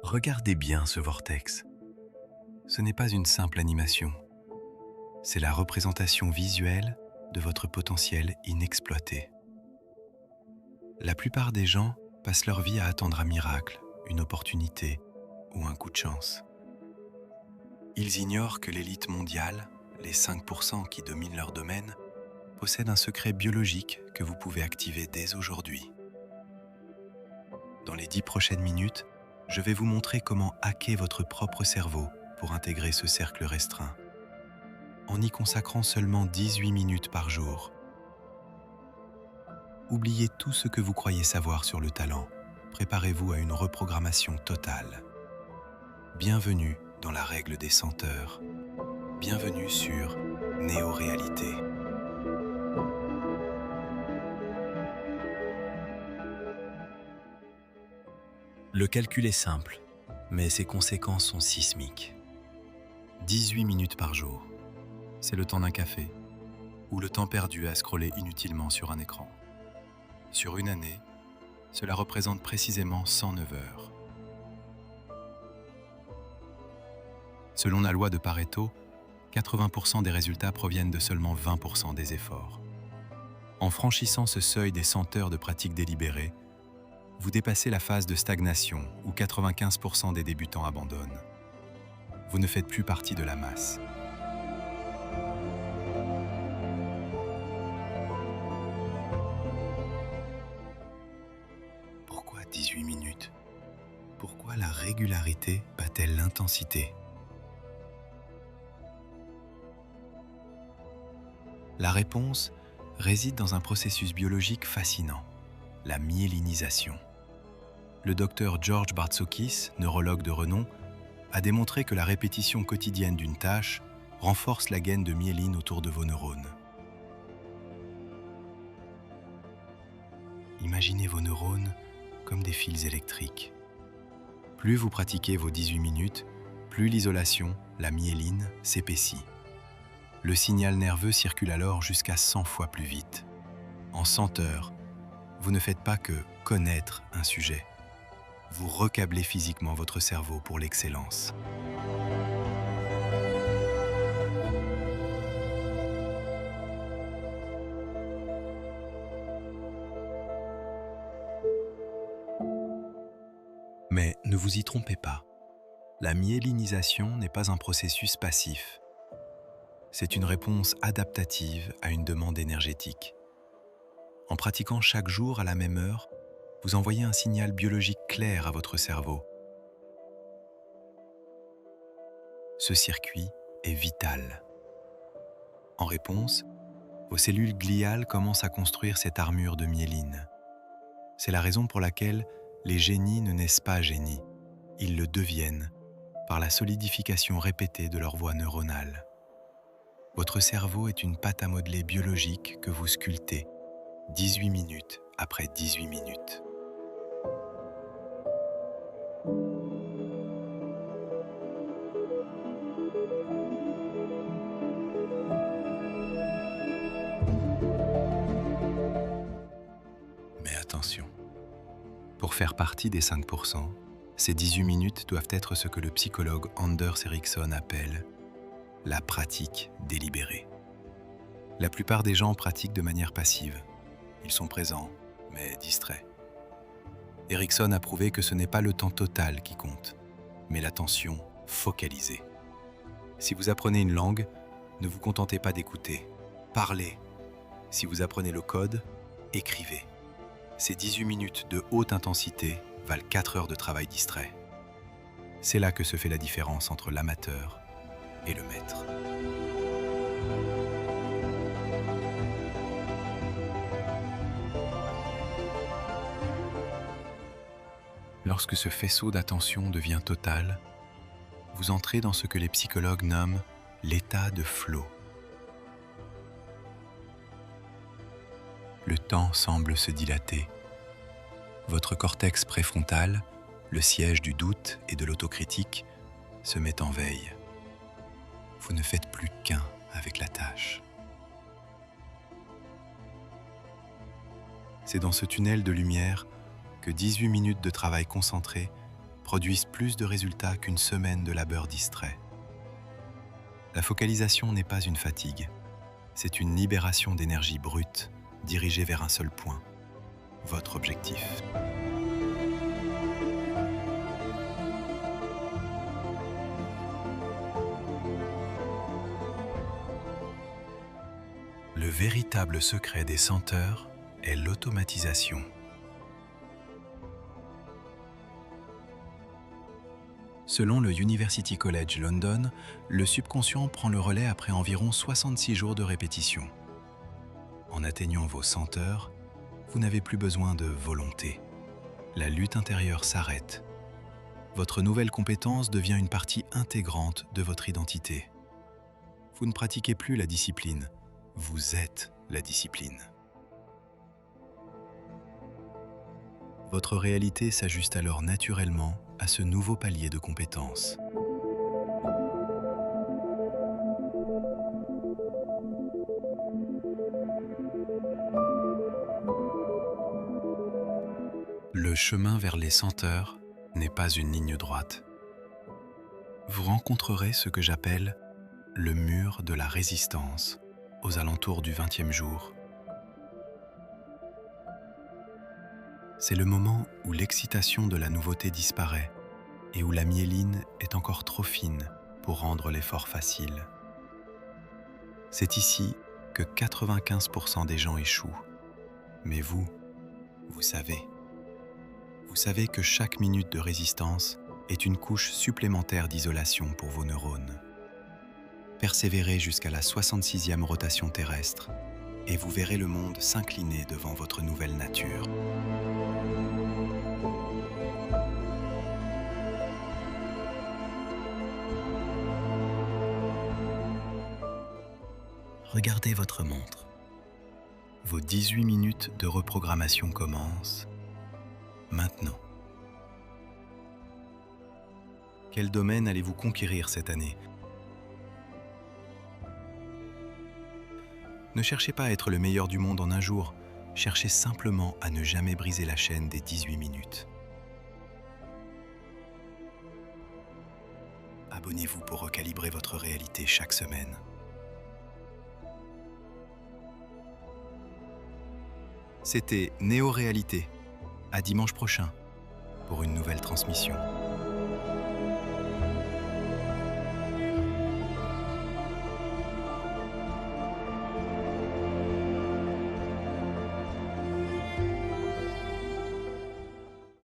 Regardez bien ce vortex. Ce n'est pas une simple animation. C'est la représentation visuelle de votre potentiel inexploité. La plupart des gens passent leur vie à attendre un miracle, une opportunité ou un coup de chance. Ils ignorent que l'élite mondiale, les 5% qui dominent leur domaine, possèdent un secret biologique que vous pouvez activer dès aujourd'hui. Dans les 10 prochaines minutes, je vais vous montrer comment hacker votre propre cerveau pour intégrer ce cercle restreint, en y consacrant seulement 18 minutes par jour. Oubliez tout ce que vous croyez savoir sur le talent. Préparez-vous à une reprogrammation totale. Bienvenue dans la règle des 100 heures. Bienvenue sur Néo-réalité. Le calcul est simple, mais ses conséquences sont sismiques. 18 minutes par jour, c'est le temps d'un café, ou le temps perdu à scroller inutilement sur un écran. Sur une année, cela représente précisément 109 heures. Selon la loi de Pareto, 80% des résultats proviennent de seulement 20% des efforts. En franchissant ce seuil des 100 heures de pratique délibérée, vous dépassez la phase de stagnation où 95% des débutants abandonnent. Vous ne faites plus partie de la masse. Pourquoi 18 minutes? Pourquoi la régularité bat-elle l'intensité? La réponse réside dans un processus biologique fascinant, la myélinisation. Le docteur George Bartsokis, neurologue de renom, a démontré que la répétition quotidienne d'une tâche renforce la gaine de myéline autour de vos neurones. Imaginez vos neurones comme des fils électriques. Plus vous pratiquez vos 18 minutes, plus l'isolation, la myéline, s'épaissit. Le signal nerveux circule alors jusqu'à 100 fois plus vite. En 100 heures, vous ne faites pas que connaître un sujet. Vous recablez physiquement votre cerveau pour l'excellence. Mais ne vous y trompez pas. La myélinisation n'est pas un processus passif. C'est une réponse adaptative à une demande énergétique. En pratiquant chaque jour à la même heure, vous envoyez un signal biologique clair à votre cerveau. Ce circuit est vital. En réponse, vos cellules gliales commencent à construire cette armure de myéline. C'est la raison pour laquelle les génies ne naissent pas génies. Ils le deviennent par la solidification répétée de leur voie neuronale. Votre cerveau est une pâte à modeler biologique que vous sculptez 18 minutes après 18 minutes. Mais attention, pour faire partie des 5%, ces 18 minutes doivent être ce que le psychologue Anders Ericsson appelle la pratique délibérée. La plupart des gens pratiquent de manière passive. Ils sont présents, mais distraits. Ericsson a prouvé que ce n'est pas le temps total qui compte, mais l'attention focalisée. Si vous apprenez une langue, ne vous contentez pas d'écouter. Parlez. Si vous apprenez le code, écrivez. Ces 18 minutes de haute intensité valent 4 heures de travail distrait. C'est là que se fait la différence entre l'amateur et le maître. Lorsque ce faisceau d'attention devient total, vous entrez dans ce que les psychologues nomment l'état de flow. Le temps semble se dilater. Votre cortex préfrontal, le siège du doute et de l'autocritique, se met en veille. Vous ne faites plus qu'un avec la tâche. C'est dans ce tunnel de lumière que 18 minutes de travail concentré produisent plus de résultats qu'une semaine de labeur distrait. La focalisation n'est pas une fatigue, c'est une libération d'énergie brute dirigée vers un seul point, votre objectif. Le véritable secret des senteurs est l'automatisation. Selon le University College London, le subconscient prend le relais après environ 66 jours de répétition. En atteignant vos senteurs, vous n'avez plus besoin de volonté. La lutte intérieure s'arrête. Votre nouvelle compétence devient une partie intégrante de votre identité. Vous ne pratiquez plus la discipline, vous êtes la discipline. Votre réalité s'ajuste alors naturellement à ce nouveau palier de compétences. Le chemin vers les senteurs n'est pas une ligne droite. Vous rencontrerez ce que j'appelle le mur de la résistance aux alentours du 20e jour. C'est le moment où l'excitation de la nouveauté disparaît et où la myéline est encore trop fine pour rendre l'effort facile. C'est ici que 95% des gens échouent. Mais vous savez. Vous savez que chaque minute de résistance est une couche supplémentaire d'isolation pour vos neurones. Persévérez jusqu'à la 66e rotation terrestre et vous verrez le monde s'incliner devant votre nouvelle nature. Regardez votre montre. Vos 18 minutes de reprogrammation commencent maintenant. Quel domaine allez-vous conquérir cette année ? Ne cherchez pas à être le meilleur du monde en un jour, cherchez simplement à ne jamais briser la chaîne des 18 minutes. Abonnez-vous pour recalibrer votre réalité chaque semaine. C'était Néo-Réalité. À dimanche prochain pour une nouvelle transmission.